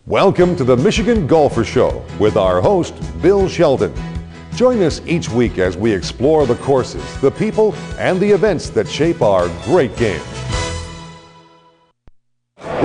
Welcome to the Michigan Golfer Show with our host, Bill Shelton. Join us each week as we explore the courses, the people, and the events that shape our great game.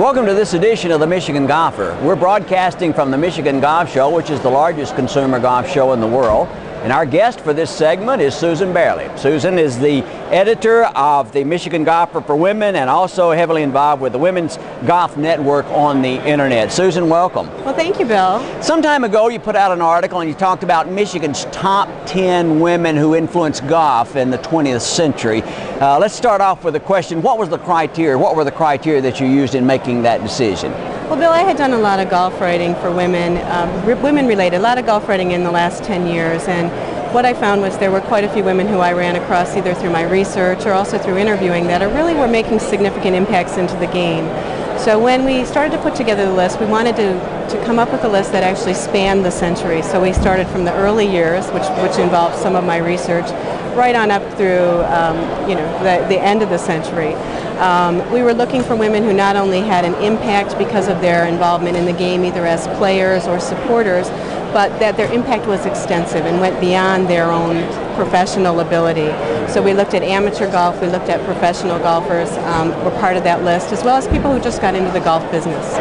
Welcome to this edition of the Michigan Golfer. We're broadcasting from the Michigan Golf Show, which is the largest consumer golf show in the world. And our guest for this segment is Susan Bairley. Susan is the editor of the Michigan Golfer for Women and also heavily involved with the Women's Golf Network on the internet. Susan, welcome. Well, thank you, Bill. Some time ago you put out an article and you talked about Michigan's top 10 women who influenced golf in the 20th century. Let's start off with a question. What was the criteria? What were the criteria that you used in making that decision? Well, Bill, I had done a lot of golf writing for women, women-related, a lot of golf writing in the last 10 years, and what I found was there were quite a few women who I ran across either through my research or also through interviewing that really were making significant impacts into the game. So when we started to put together the list, we wanted to come up with a list that actually spanned the century. So we started from the early years, which involved some of my research, right on up through the end of the century. We were looking for women who not only had an impact because of their involvement in the game, either as players or supporters, but that their impact was extensive and went beyond their own professional ability. So we looked at amateur golf, we looked at professional golfers, were part of that list, as well as people who just got into the golf business.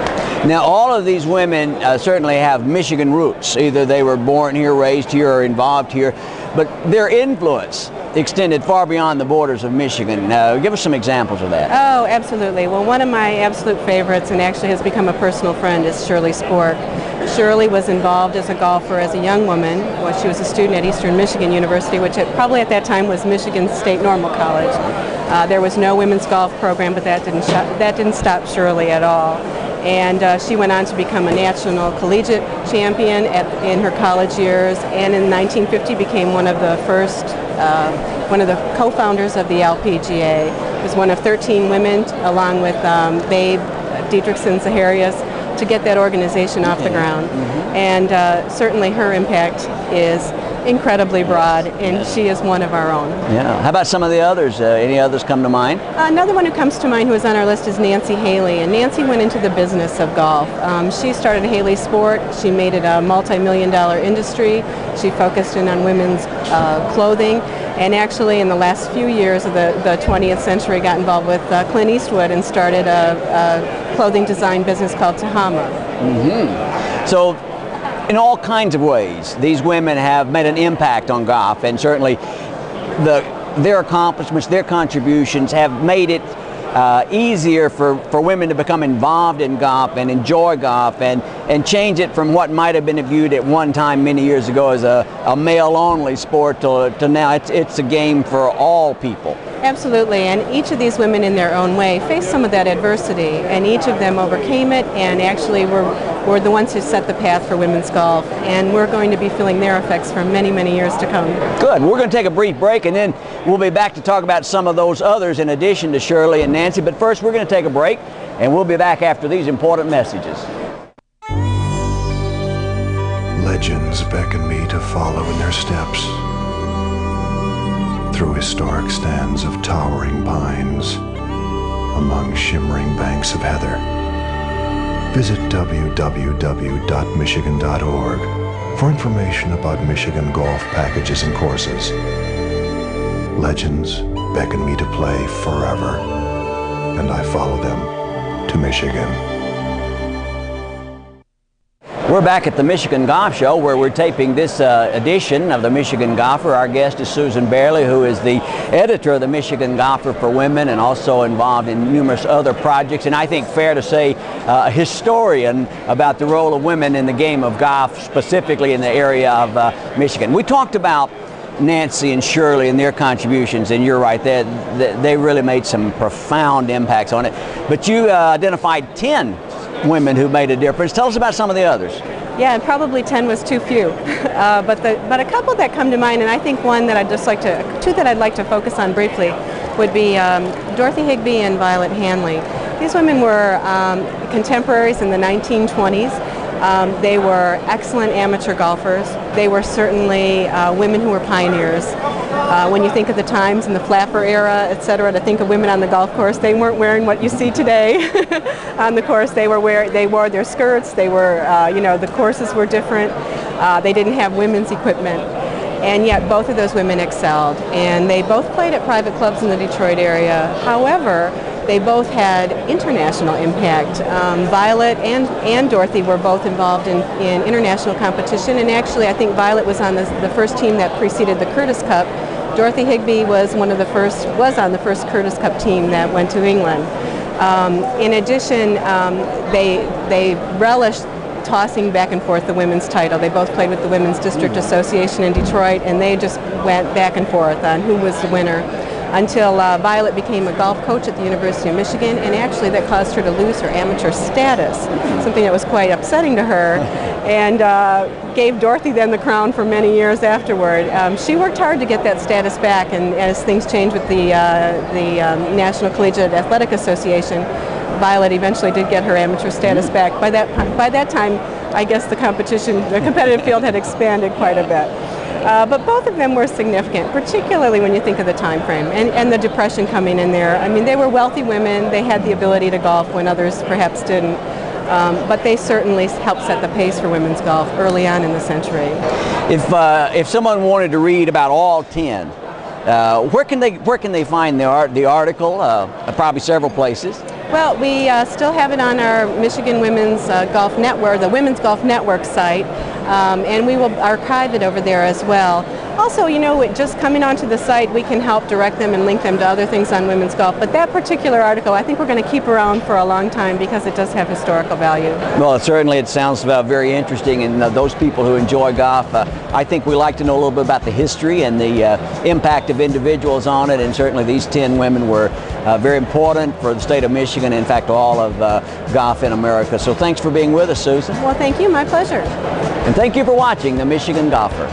Now, all of these women certainly have Michigan roots. Either they were born here, raised here, or involved here, but their influence extended far beyond the borders of Michigan. Give us some examples of that. Oh, absolutely. Well, one of my absolute favorites, and actually has become a personal friend, is Shirley Spork. Shirley was involved as a golfer as a young woman. Well, she was a student at Eastern Michigan University, which probably at that time was Michigan State Normal College. There was no women's golf program, but that didn't stop Shirley at all. And she went on to become a national collegiate champion in her college years, and in 1950 became one of the co-founders of the LPGA. Was one of 13 women, along with Babe Dietrichson Zaharias, to get that organization off the ground. And certainly her impact is incredibly broad, and she is one of our own. Yeah. How about some of the others? Any others come to mind? Another one who comes to mind who is on our list is Nancy Haley, and Nancy went into the business of golf. She started Haley Sport. She made it a multi-million-dollar industry. She focused in on women's clothing, and actually in the last few years of the 20th century got involved with Clint Eastwood and started a clothing design business called Tahama. So in all kinds of ways, these women have made an impact on golf, and certainly their accomplishments, their contributions have made it easier for women to become involved in golf and enjoy golf and change it from what might have been viewed at one time many years ago as a male-only sport to now it's a game for all people. Absolutely, and each of these women in their own way faced some of that adversity, and each of them overcame it and actually were the ones who set the path for women's golf, and we're going to be feeling their effects for many, many years to come. Good. We're going to take a brief break, and then we'll be back to talk about some of those others in addition to Shirley and Nancy, but first we're going to take a break, and we'll be back after these important messages. Legends beckon me to follow in their steps through historic stands of towering pines, among shimmering banks of heather. Visit www.michigan.org for information about Michigan golf packages and courses. Legends beckon me to play forever, and I follow them to Michigan. We're back at the Michigan Golf Show, where we're taping this edition of the Michigan Golfer. Our guest is Susan Bairley, who is the editor of the Michigan Golfer for Women and also involved in numerous other projects, and I think fair to say a historian about the role of women in the game of golf, specifically in the area of Michigan. We talked about Nancy and Shirley and their contributions, and you're right, they really made some profound impacts on it. But you identified 10 women who made a difference. Tell us about some of the others. Yeah, and probably 10 was too few, but a couple that come to mind, and I think one that two that I'd like to focus on briefly would be Dorothy Higbee and Violet Hanley. These women were contemporaries in the 1920s. They were excellent amateur golfers. They were certainly women who were pioneers. When you think of the times in the flapper era, etc., to think of women on the golf course, they weren't wearing what you see today on the course. They wore their skirts. They were, the courses were different. They didn't have women's equipment. And yet both of those women excelled. And they both played at private clubs in the Detroit area. However, they both had international impact. Violet and Dorothy were both involved in international competition. And actually, I think Violet was on the first team that preceded the Curtis Cup. Dorothy Higbee was on the first Curtis Cup team that went to England. In addition, they relished tossing back and forth the women's title. They both played with the Women's District Association in Detroit, and they just went back and forth on who was the winner until Violet became a golf coach at the University of Michigan, and actually that caused her to lose her amateur status, something that was quite upsetting to her, and gave Dorothy then the crown for many years afterward. She worked hard to get that status back, and as things changed with the National Collegiate Athletic Association, Violet eventually did get her amateur status back. By that time, I guess the competitive field had expanded quite a bit. But both of them were significant, particularly when you think of the time frame and the Depression coming in there. I mean, they were wealthy women. They had the ability to golf when others perhaps didn't. But they certainly helped set the pace for women's golf early on in the century. If someone wanted to read about all 10, where can they find the article? Probably several places. Well, we still have it on our Michigan Women's Golf Network, the Women's Golf Network site, and we will archive it over there as well. Also, just coming onto the site, we can help direct them and link them to other things on women's golf. But that particular article, I think we're going to keep around for a long time because it does have historical value. Well, certainly it sounds very interesting, and those people who enjoy golf, I think we like to know a little bit about the history and the impact of individuals on it, and certainly these 10 women were very important for the state of Michigan, in fact, all of golf in America. So thanks for being with us, Susan. Well, thank you. My pleasure. And thank you for watching The Michigan Golfer.